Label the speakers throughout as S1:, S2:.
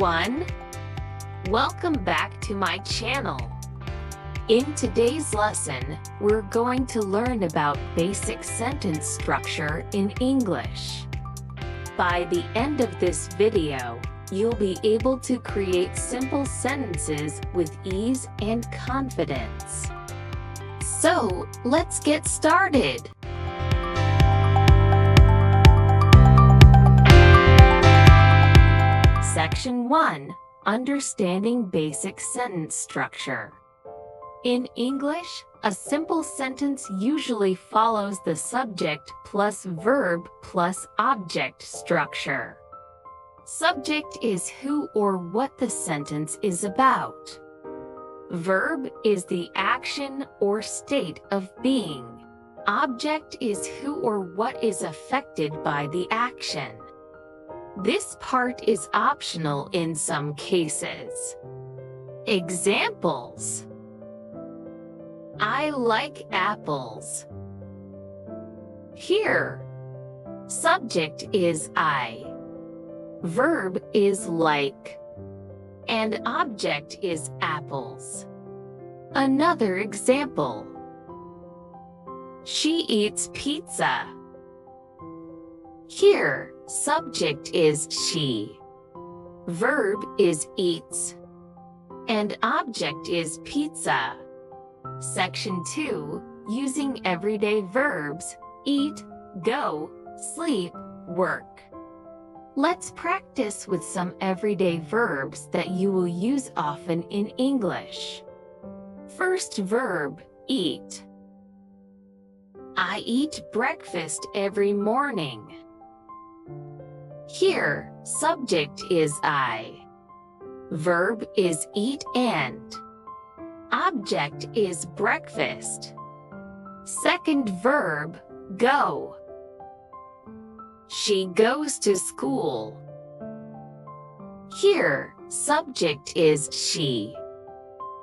S1: everyone! Welcome back to my channel. In today's lesson, we're going to learn about basic sentence structure in English. By the end of this video, you'll be able to create simple sentences with ease and confidence. So, let's get started! Section 1. Understanding basic sentence structure. In English, a simple sentence usually follows the subject plus verb plus object structure. Subject is who or what the sentence is about. Verb is the action or state of being. Object is who or what is affected by the action. This part is optional in some cases. Examples: I like apples. Here, subject is I, verb is like, and object is apples. Another example: she eats pizza. Here, subject is she, verb is eats, and object is pizza. Section 2. Using everyday verbs: eat, go, sleep, work. Let's practice with some everyday verbs that you will use often in English. First verb, eat. I eat breakfast every morning. Here, subject is I, verb is eat and, object is breakfast. Second verb, go. She goes to school. Here, subject is she,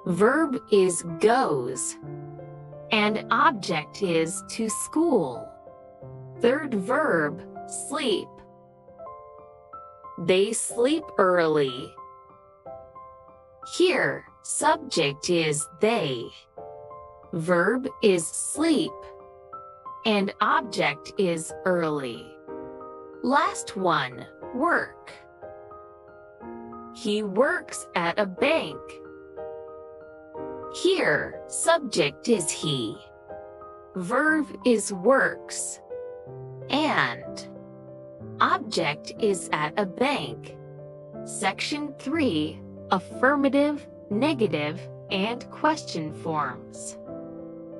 S1: verb is goes, and object is to school. Third verb, sleep. They sleep early. Here, subject is they, verb is sleep, and object is early. Last one, work. He works at a bank. Here, subject is he, verb is works, and object is at a bank. Section 3. Affirmative, negative, and question forms.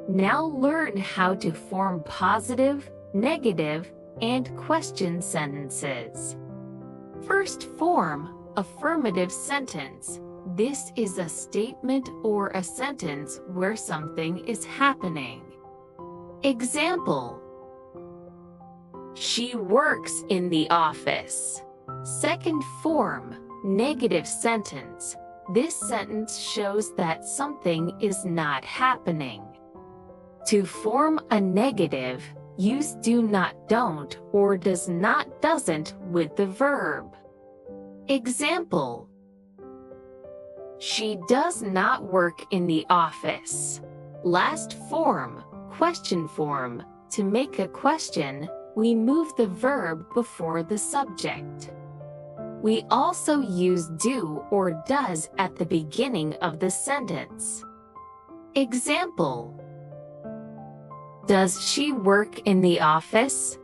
S1: Now learn how to form positive, negative, and question sentences. First form, affirmative sentence. This is a statement or a sentence where something is happening. Example: she works in the office. Second form, negative sentence. This sentence shows that something is not happening. To form a negative, use do not, don't, or does not, doesn't with the verb. Example: she does not work in the office. Last form, question form. To make a question, we move the verb before the subject. We also use do or does at the beginning of the sentence. Example: does she work in the office?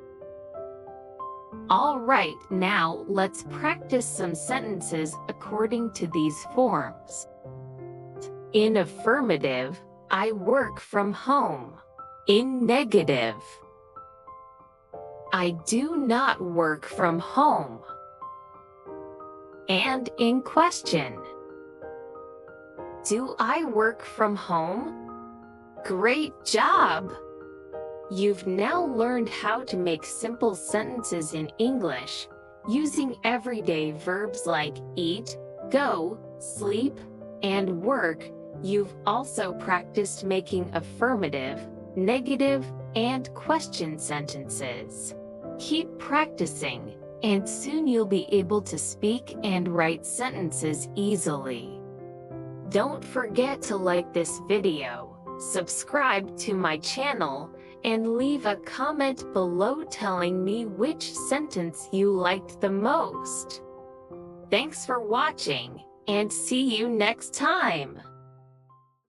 S1: Alright, now let's practice some sentences according to these forms. In affirmative, I work from home. In negative, I do not work from home. And in question, do I work from home? Great job! You've now learned how to make simple sentences in English using everyday verbs like eat, go, sleep, and work. You've also practiced making affirmative, negative, and question sentences. Keep practicing. and soon you'll be able to speak and write sentences easily. Don't forget to like this video, subscribe to my channel, and leave a comment below telling me which sentence you liked the most. Thanks for watching, and see you next time!